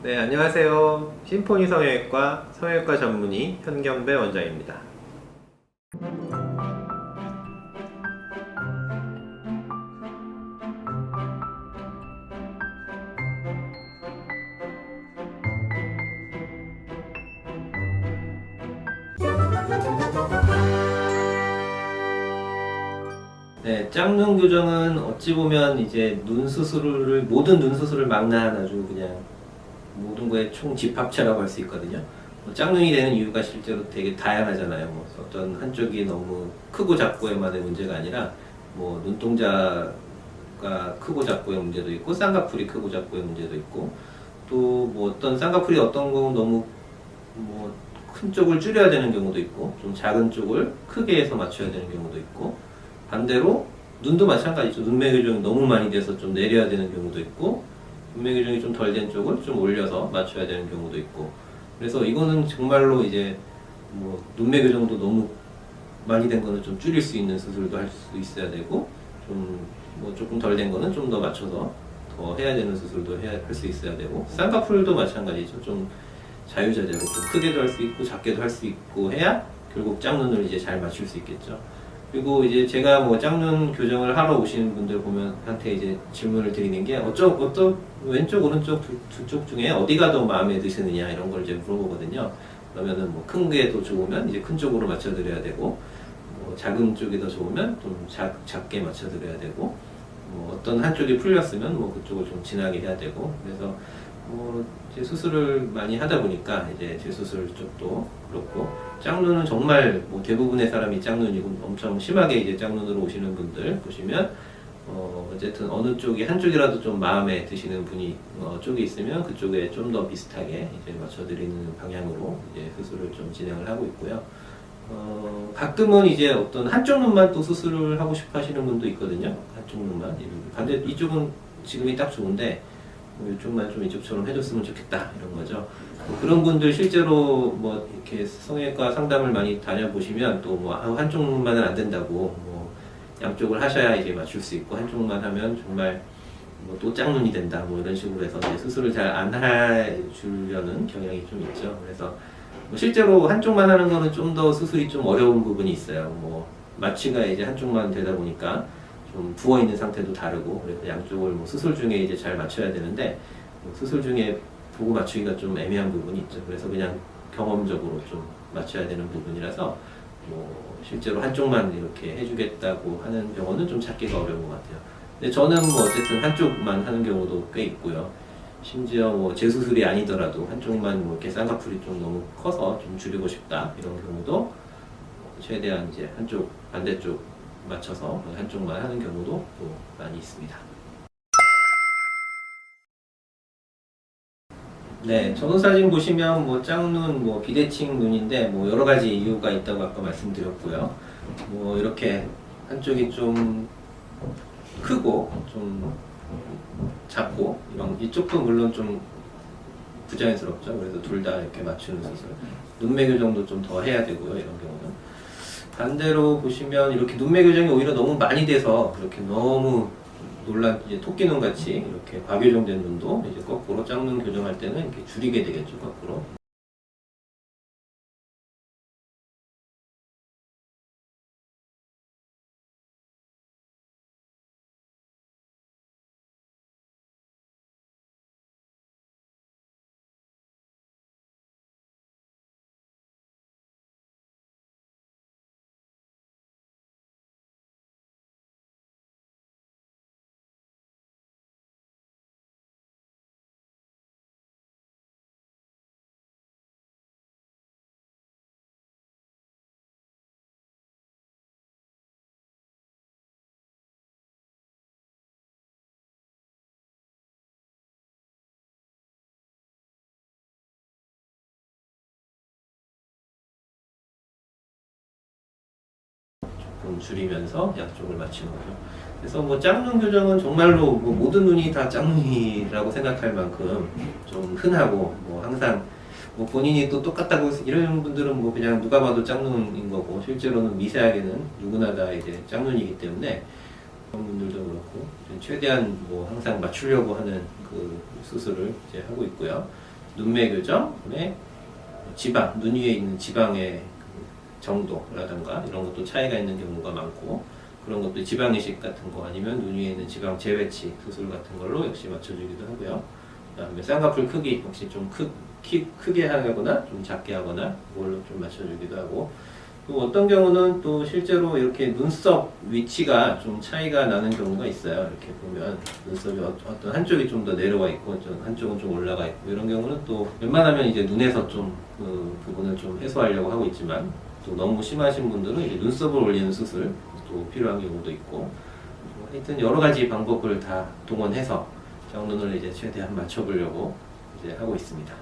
네, 안녕하세요. 심포니 성형외과 성형외과 전문의 현경배 원장입니다. 네, 짝눈 교정은 어찌 보면 이제 모든 눈 수술을 망라한 아주 그냥 모든 거의 총 집합체라고 할 수 있거든요. 짝눈이 되는 이유가 실제로 되게 다양하잖아요. 어떤 한쪽이 너무 크고 작고에만의 문제가 아니라 눈동자가 크고 작고의 문제도 있고 쌍꺼풀이 크고 작고의 문제도 있고 또 어떤 쌍꺼풀이 어떤 거 너무 큰 쪽을 줄여야 되는 경우도 있고 좀 작은 쪽을 크게 해서 맞춰야 되는 경우도 있고 반대로 눈도 마찬가지죠. 눈매 교정이 너무 많이 돼서 좀 내려야 되는 경우도 있고 눈매 교정이 좀 덜 된 쪽을 좀 올려서 맞춰야 되는 경우도 있고 그래서 이거는 정말로 이제 눈매 교정도 너무 많이 된 거는 좀 줄일 수 있는 수술도 할 수 있어야 되고 좀 조금 덜 된 거는 좀 더 맞춰서 더 해야 되는 수술도 할 수 있어야 되고 쌍꺼풀도 마찬가지죠. 좀 자유자재로 좀 크게도 할 수 있고 작게도 할 수 있고 해야 결국 짝눈을 이제 잘 맞출 수 있겠죠. 그리고 이제 제가 짝눈 교정을 하러 오시는 분들 보면 한테 이제 질문을 드리는 게 어떤 왼쪽 오른쪽 두 쪽 중에 어디가 더 마음에 드시느냐 이런 걸 이제 물어보거든요. 그러면은 큰 게 더 좋으면 이제 큰 쪽으로 맞춰드려야 되고 작은 쪽이 더 좋으면 좀 작게 맞춰드려야 되고 어떤 한쪽이 풀렸으면 그쪽을 좀 진하게 해야 되고 그래서 이제 수술을 많이 하다 보니까 이제 재수술 쪽도 그렇고 짝눈은 정말 대부분의 사람이 짝눈이고 엄청 심하게 이제 짝눈으로 오시는 분들 보시면 어쨌든 어느 쪽이 한쪽이라도 좀 마음에 드시는 분이 쪽이 있으면 그쪽에 좀 더 비슷하게 이제 맞춰드리는 방향으로 이제 수술을 좀 진행을 하고 있고요. 가끔은 이제 어떤 한쪽 눈만 또 수술을 하고 싶어 하시는 분도 있거든요. 한쪽 눈만. 반대 이쪽은 지금이 딱 좋은데 이쪽만 좀 이쪽처럼 해줬으면 좋겠다 이런 거죠. 그런 분들 실제로 이렇게 성형외과 상담을 많이 다녀보시면 또 한쪽 눈만은 안 된다고 양쪽을 하셔야 이제 맞출 수 있고 한쪽만 하면 정말 또 짝눈이 된다 이런 식으로 해서 이제 수술을 잘 안 해주려는 경향이 좀 있죠. 그래서 실제로 한쪽만 하는 거는 좀 더 수술이 좀 어려운 부분이 있어요. 마취가 이제 한쪽만 되다 보니까 좀 부어 있는 상태도 다르고 그래서 양쪽을 수술 중에 이제 잘 맞춰야 되는데 수술 중에 보고 맞추기가 좀 애매한 부분이 있죠. 그래서 그냥 경험적으로 좀 맞춰야 되는 부분이라서 실제로 한쪽만 이렇게 해주겠다고 하는 경우는 좀 찾기가 어려운 것 같아요. 근데 저는 어쨌든 한쪽만 하는 경우도 꽤 있고요. 심지어 재수술이 아니더라도 한쪽만 이렇게 쌍꺼풀이 좀 너무 커서 좀 줄이고 싶다 이런 경우도 최대한 이제 한쪽 반대쪽 맞춰서 한쪽만 하는 경우도 또 많이 있습니다. 네, 전후 사진 보시면 짝눈, 비대칭 눈인데 여러 가지 이유가 있다고 아까 말씀드렸고요. 이렇게 한쪽이 좀 크고 좀 작고 이쪽도 물론 좀 부자연스럽죠. 그래서 둘 다 이렇게 맞추는 수술. 눈매 교정도 좀 더 해야 되고요. 이런 경우는. 반대로 보시면 이렇게 눈매 교정이 오히려 너무 많이 돼서 이렇게 너무 이제 토끼눈 같이 이렇게 과교정된 눈도 이제 거꾸로 짝눈 교정할 때는 이렇게 줄이게 되겠죠. 거꾸로. 좀 줄이면서 양쪽을 맞추는 거죠. 그래서 짝눈 교정은 정말로 모든 눈이 다 짝눈이라고 생각할 만큼 좀 흔하고 항상 본인이 또 똑같다고 이런 분들은 그냥 누가 봐도 짝눈인 거고 실제로는 미세하게는 누구나 다 이제 짝눈이기 때문에 그런 분들도 그렇고 최대한 항상 맞추려고 하는 그 수술을 이제 하고 있고요. 눈매 교정, 그다음에 지방, 눈 위에 있는 지방의 정도라든가 이런 것도 차이가 있는 경우가 많고, 그런 것도 지방 이식 같은 거 아니면 눈 위에 있는 지방 재배치 수술 같은 걸로 역시 맞춰주기도 하고요. 그다음에 쌍꺼풀 크기 역시 좀 크게 하거나 좀 작게 하거나 그걸로 좀 맞춰주기도 하고, 또 어떤 경우는 또 실제로 이렇게 눈썹 위치가 좀 차이가 나는 경우가 있어요. 이렇게 보면 눈썹이 어떤 한쪽이 좀 더 내려와 있고 한쪽은 좀 올라가 있고, 이런 경우는 또 웬만하면 이제 눈에서 좀 그 부분을 좀 해소하려고 하고 있지만, 또 너무 심하신 분들은 이제 눈썹을 올리는 수술 또 필요한 경우도 있고, 하여튼 여러 가지 방법을 다 동원해서 짝눈을 이제 최대한 맞춰보려고 이제 하고 있습니다.